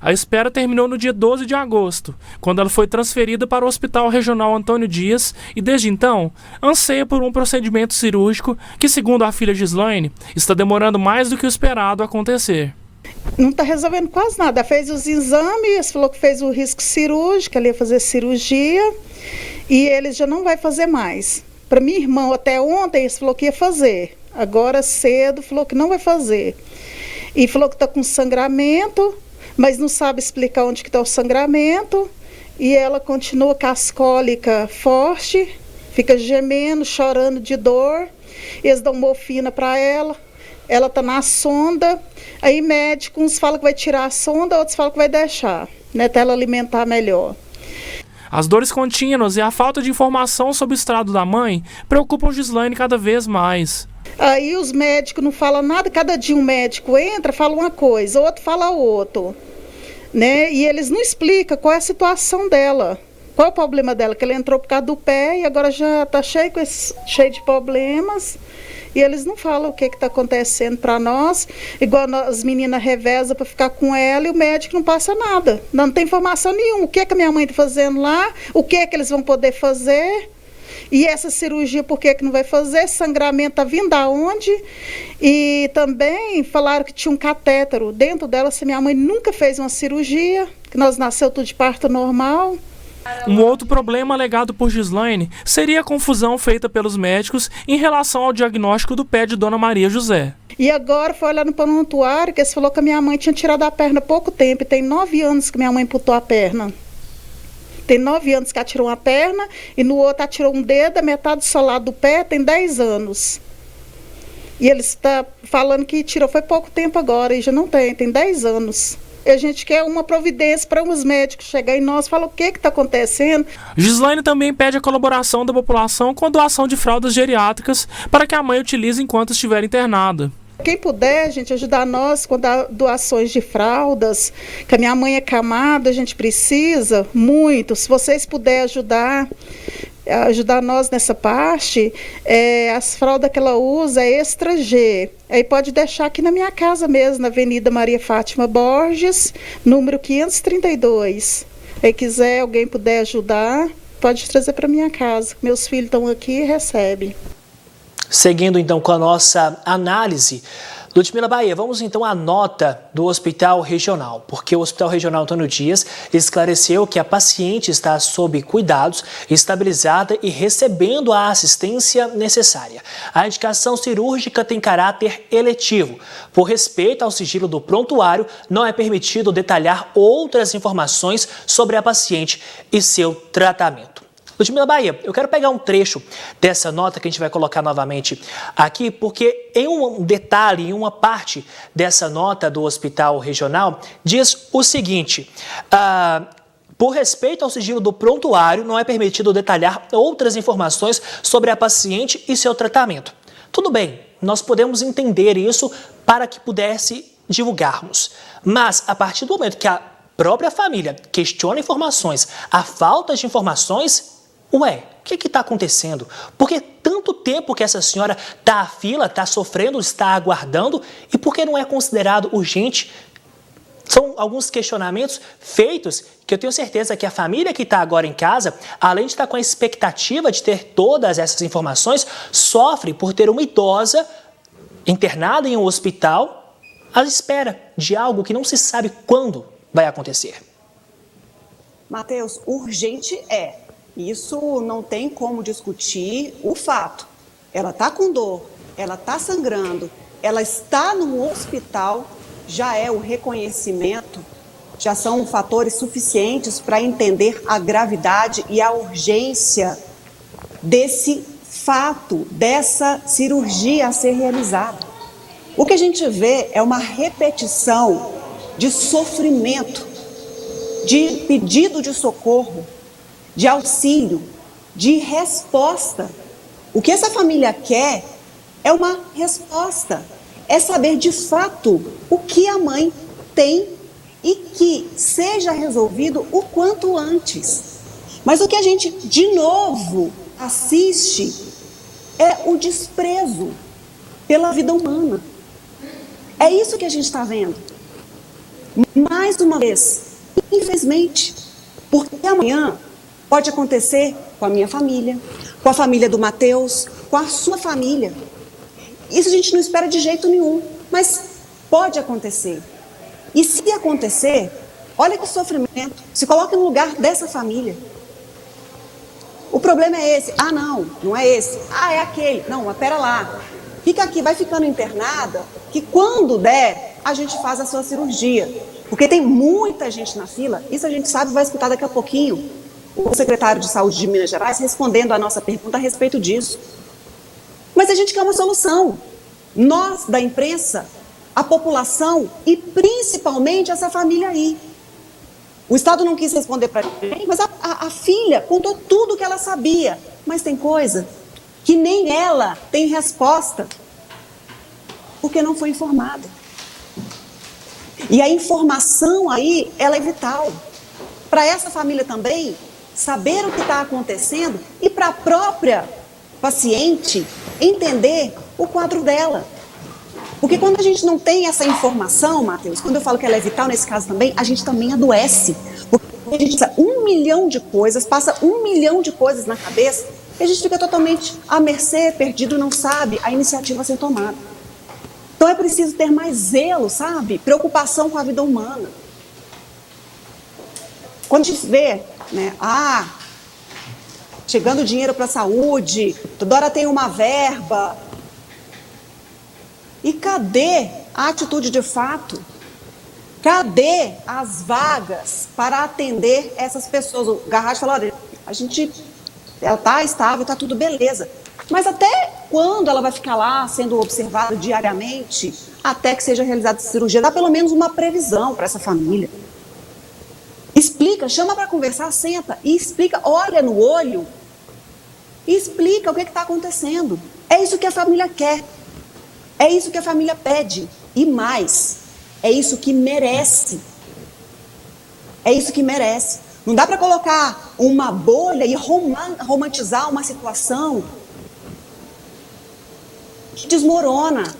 A espera terminou no dia 12 de agosto, quando ela foi transferida para o Hospital Regional Antônio Dias e, desde então, anseia por um procedimento cirúrgico que, segundo a filha Gislaine, está demorando mais do que o esperado acontecer. Não está resolvendo quase nada. Fez os exames, falou que fez o risco cirúrgico, ela ia fazer cirurgia E eles já não vai fazer mais. Para minha irmã, até ontem, eles falou que ia fazer. Agora cedo, falou que não vai fazer. E falou que está com sangramento, mas não sabe explicar onde que está o sangramento. E ela continua com as cólicas forte, fica gemendo, chorando de dor. Eles dão morfina para ela. Ela está na sonda. Aí médicos, uns falam que vai tirar a sonda, outros falam que vai deixar, né, até ela alimentar melhor. As dores contínuas e a falta de informação sobre o estado da mãe preocupam Gislaine cada vez mais. Aí os médicos não falam nada, cada dia um médico entra, fala uma coisa, outro fala outro, né? E eles não explicam qual é a situação dela, qual é o problema dela, que ela entrou por causa do pé e agora já está cheio de problemas. E eles não falam o que está acontecendo para nós, igual as meninas revezam para ficar com ela e o médico não passa nada. Não tem informação nenhuma. O que a minha mãe está fazendo lá, o que eles vão poder fazer. E essa cirurgia, por que não vai fazer? Sangramento está vindo aonde? E também falaram que tinha um catétero dentro dela, se minha mãe nunca fez uma cirurgia, que nós nasceu tudo de parto normal. Um outro problema alegado por Gislaine seria a confusão feita pelos médicos em relação ao diagnóstico do pé de Dona Maria José. E agora foi olhar no prontuário que eles falou que a minha mãe tinha tirado a perna há pouco tempo. E tem 9 anos que minha mãe amputou a perna. Tem 9 anos que ela tirou uma perna e no outro ela tirou um dedo, a metade do solado do pé tem 10 anos. E eles estão falando que tirou foi pouco tempo agora e já não tem 10 anos. A gente quer uma providência para os médicos chegar em nós e falar o que está acontecendo. Gislaine também pede a colaboração da população com a doação de fraldas geriátricas para que a mãe utilize enquanto estiver internada. Quem puder, gente, ajudar nós com doações de fraldas, que a minha mãe é camada, a gente precisa muito. Se vocês puderem ajudar nós nessa parte, as fraldas que ela usa é Extra G. Aí pode deixar aqui na minha casa mesmo, na Avenida Maria Fátima Borges, número 532. Aí quiser, alguém puder ajudar, pode trazer para minha casa. Meus filhos estão aqui e recebem. Seguindo então com a nossa análise, Ludmila Bahia, vamos então à nota do Hospital Regional, porque o Hospital Regional Antônio Dias esclareceu que a paciente está sob cuidados, estabilizada e recebendo a assistência necessária. A indicação cirúrgica tem caráter eletivo. Por respeito ao sigilo do prontuário, não é permitido detalhar outras informações sobre a paciente e seu tratamento. Ludmila Bahia, eu quero pegar um trecho dessa nota que a gente vai colocar novamente aqui, porque em um detalhe, em uma parte dessa nota do Hospital Regional, diz o seguinte: por respeito ao sigilo do prontuário, não é permitido detalhar outras informações sobre a paciente e seu tratamento. Tudo bem, nós podemos entender isso para que pudesse divulgarmos, mas a partir do momento que a própria família questiona informações, a falta de informações, ué, o que está acontecendo? Por que tanto tempo que essa senhora está à fila, está sofrendo, está aguardando e por que não é considerado urgente? São alguns questionamentos feitos que eu tenho certeza que a família que está agora em casa, além de estar com a expectativa de ter todas essas informações, sofre por ter uma idosa internada em um hospital à espera de algo que não se sabe quando vai acontecer. Matheus, urgente é. Isso não tem como discutir o fato. Ela está com dor, ela está sangrando, ela está no hospital, já é o reconhecimento, já são fatores suficientes para entender a gravidade e a urgência desse fato, dessa cirurgia a ser realizada. O que a gente vê é uma repetição de sofrimento, de pedido de socorro, de auxílio, de resposta. O que essa família quer é uma resposta, é saber de fato o que a mãe tem e que seja resolvido o quanto antes. Mas o que a gente, de novo, assiste é o desprezo pela vida humana. É isso que a gente está vendo. Mais uma vez, infelizmente, porque amanhã pode acontecer com a minha família, com a família do Matheus, com a sua família. Isso a gente não espera de jeito nenhum, mas pode acontecer. E se acontecer, olha que sofrimento. Se coloque no lugar dessa família. O problema é esse. Ah, não é esse. Ah, é aquele. Não, mas pera lá. Fica aqui, vai ficando internada, que quando der, a gente faz a sua cirurgia. Porque tem muita gente na fila, isso a gente sabe, vai escutar daqui a pouquinho o secretário de Saúde de Minas Gerais respondendo a nossa pergunta a respeito disso. Mas a gente quer uma solução. Nós, da imprensa, a população e principalmente essa família aí. O Estado não quis responder para ninguém, mas a filha contou tudo o que ela sabia. Mas tem coisa que nem ela tem resposta, porque não foi informada. E a informação aí, ela é vital. Para essa família também, saber o que está acontecendo e para a própria paciente entender o quadro dela. Porque quando a gente não tem essa informação, Matheus, quando eu falo que ela é vital nesse caso também, a gente também adoece. Porque a gente sabe 1 milhão de coisas, passa 1 milhão de coisas na cabeça e a gente fica totalmente à mercê, perdido, não sabe a iniciativa a ser tomada. Então é preciso ter mais zelo, sabe? Preocupação com a vida humana. Quando a gente vê, né, chegando dinheiro para a saúde, toda hora tem uma verba. E cadê a atitude de fato? Cadê as vagas para atender essas pessoas? O Garratti falou, olha, ela está estável, está tudo beleza. Mas até quando ela vai ficar lá sendo observada diariamente, até que seja realizada a cirurgia? Dá pelo menos uma previsão para essa família. Explica, chama para conversar, senta e explica, olha no olho e explica o que está acontecendo. É isso que a família quer. É isso que a família pede. E mais, é isso que merece. É isso que merece. Não dá para colocar uma bolha e romantizar uma situação que desmorona.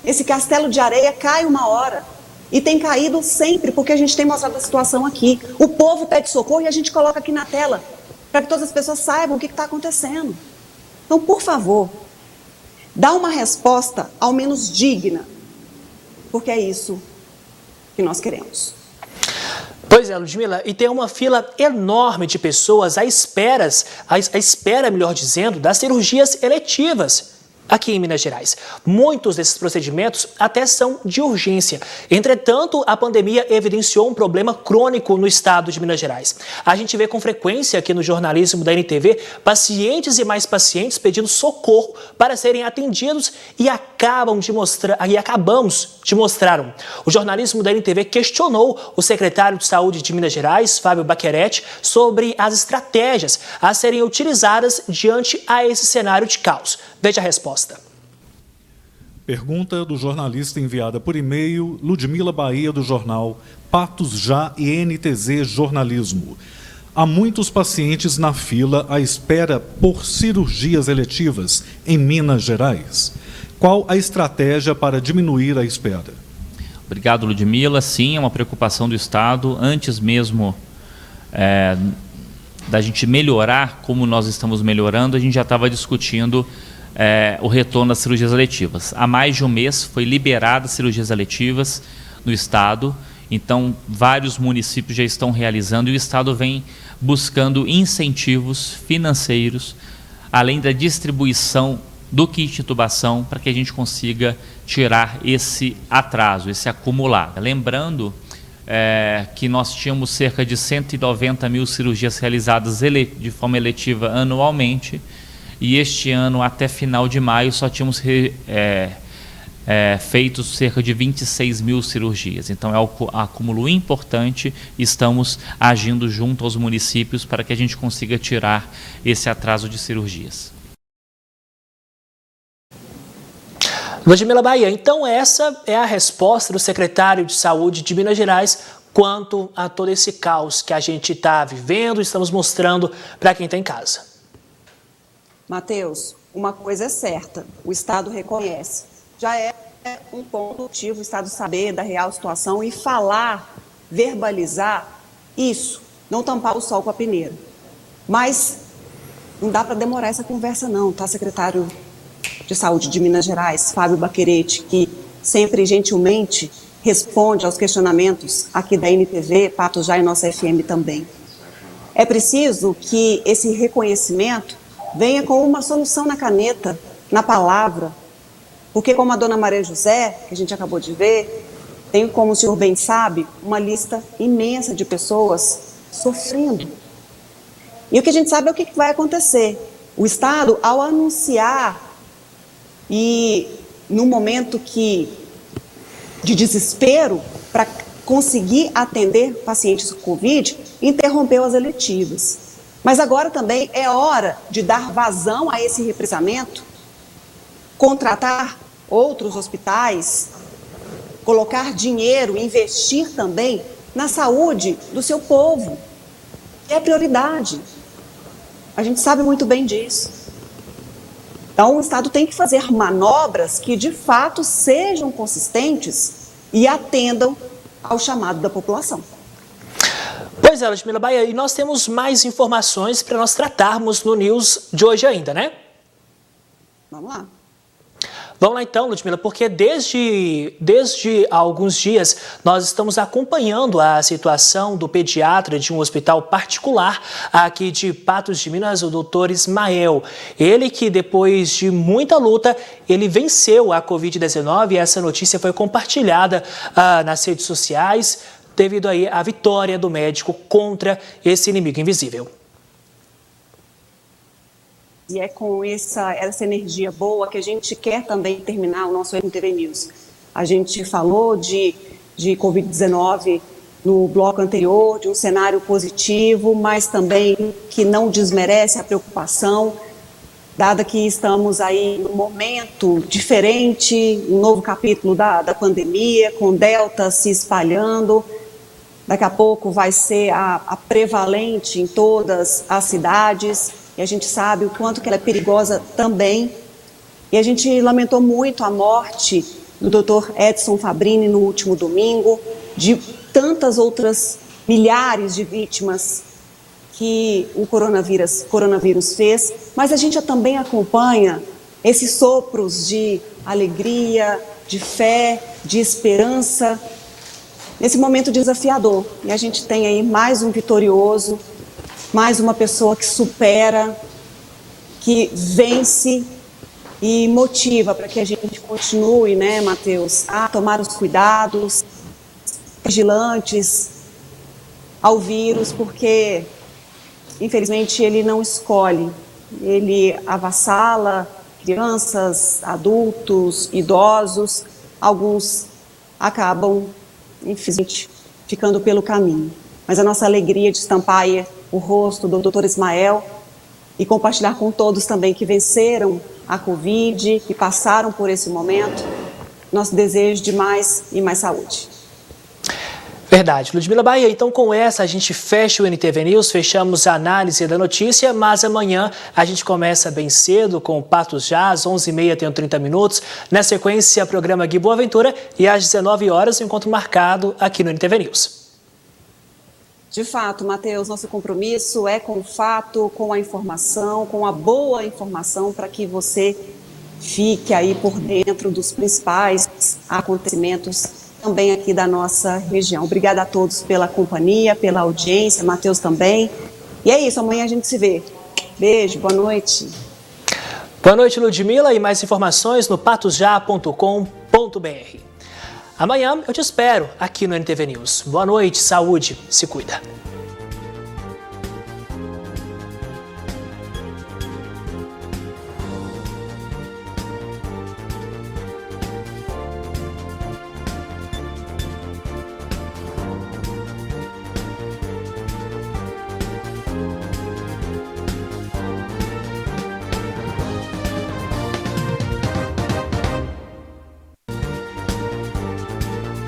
Esse castelo de areia cai uma hora. E tem caído sempre, porque a gente tem mostrado a situação aqui. O povo pede socorro e a gente coloca aqui na tela, para que todas as pessoas saibam o que está acontecendo. Então, por favor, dá uma resposta ao menos digna, porque é isso que nós queremos. Pois é, Ludmila, e tem uma fila enorme de pessoas à espera, melhor dizendo, das cirurgias eletivas aqui em Minas Gerais. Muitos desses procedimentos até são de urgência. Entretanto, a pandemia evidenciou um problema crônico no estado de Minas Gerais. A gente vê com frequência aqui no jornalismo da NTV pacientes e mais pacientes pedindo socorro para serem atendidos e acabamos de mostrar. O jornalismo da NTV questionou o secretário de Saúde de Minas Gerais, Fábio Baccheretti, sobre as estratégias a serem utilizadas diante a esse cenário de caos. Veja a resposta. Pergunta do jornalista enviada por e-mail, Ludmila Bahia, do jornal Patos Já e NTZ Jornalismo. Há muitos pacientes na fila à espera por cirurgias eletivas em Minas Gerais. Qual a estratégia para diminuir a espera? Obrigado, Ludmila. Sim, é uma preocupação do Estado. Antes mesmo da gente melhorar como nós estamos melhorando, a gente já estava discutindo o retorno das cirurgias eletivas. Há mais de um mês foi liberadas cirurgias eletivas no Estado, então vários municípios já estão realizando e o Estado vem buscando incentivos financeiros, além da distribuição do kit de intubação, para que a gente consiga tirar esse atraso, esse acumulado. Lembrando que nós tínhamos cerca de 190 mil cirurgias realizadas de forma eletiva anualmente, e este ano, até final de maio, só tínhamos feito cerca de 26 mil cirurgias. Então, é um acúmulo importante e estamos agindo junto aos municípios para que a gente consiga tirar esse atraso de cirurgias. Ludmila Bahia, então essa é a resposta do secretário de Saúde de Minas Gerais quanto a todo esse caos que a gente está vivendo e estamos mostrando para quem está em casa. Matheus, uma coisa é certa, o Estado reconhece. Já é um ponto positivo o Estado saber da real situação e falar, verbalizar isso, não tampar o sol com a peneira. Mas não dá para demorar essa conversa não, tá, secretário de Saúde de Minas Gerais, Fábio Baccheretti, que sempre gentilmente responde aos questionamentos aqui da NTV, Patos Já e nossa FM também. É preciso que esse reconhecimento venha com uma solução na caneta, na palavra, porque como a dona Maria José, que a gente acabou de ver, tem, como o senhor bem sabe, uma lista imensa de pessoas sofrendo. E o que a gente sabe é o que vai acontecer. O Estado, ao anunciar e no momento de desespero para conseguir atender pacientes com Covid, interrompeu as eletivas. Mas agora também é hora de dar vazão a esse represamento, contratar outros hospitais, colocar dinheiro, investir também na saúde do seu povo, que é prioridade. A gente sabe muito bem disso. Então, o Estado tem que fazer manobras que, de fato, sejam consistentes e atendam ao chamado da população. Pois é, Ludmila Bahia, e nós temos mais informações para nós tratarmos no News de hoje ainda, né? Vamos lá. Vamos lá então, Ludmila, porque desde alguns dias nós estamos acompanhando a situação do pediatra de um hospital particular aqui de Patos de Minas, o doutor Ismael. Ele que depois de muita luta, ele venceu a Covid-19 e essa notícia foi compartilhada nas redes sociais devido aí à vitória do médico contra esse inimigo invisível. E é com essa energia boa que a gente quer também terminar o nosso NTV News. A gente falou de Covid-19 no bloco anterior, de um cenário positivo, mas também que não desmerece a preocupação, dada que estamos aí num momento diferente, um novo capítulo da pandemia, com Delta se espalhando. Daqui a pouco vai ser a prevalente em todas as cidades. E a gente sabe o quanto que ela é perigosa também. E a gente lamentou muito a morte do Dr. Edson Fabrini no último domingo, de tantas outras milhares de vítimas que o coronavírus fez. Mas a gente também acompanha esses sopros de alegria, de fé, de esperança, nesse momento desafiador. E a gente tem aí mais um vitorioso, mais uma pessoa que supera, que vence e motiva para que a gente continue, né, Matheus, a tomar os cuidados, vigilantes ao vírus, porque, infelizmente, ele não escolhe. Ele avassala crianças, adultos, idosos, alguns acabam, infelizmente, ficando pelo caminho. Mas a nossa alegria de estampar aí o rosto do Dr. Ismael e compartilhar com todos também que venceram a Covid, que passaram por esse momento, nosso desejo de mais e mais saúde. Verdade. Ludmila Bahia, então com essa a gente fecha o NTV News, fechamos a análise da notícia, mas amanhã a gente começa bem cedo com o Patos Já, às 11h30 tem 30 minutos. Na sequência, o programa Gui Boaventura e às 19 horas o encontro marcado aqui no NTV News. De fato, Matheus, nosso compromisso é com o fato, com a informação, com a boa informação para que você fique aí por dentro dos principais acontecimentos também aqui da nossa região. Obrigada a todos pela companhia, pela audiência, Matheus também. E é isso, amanhã a gente se vê. Beijo, boa noite. Boa noite, Ludmila, e mais informações no patosja.com.br. Amanhã eu te espero aqui no NTV News. Boa noite, saúde, se cuida.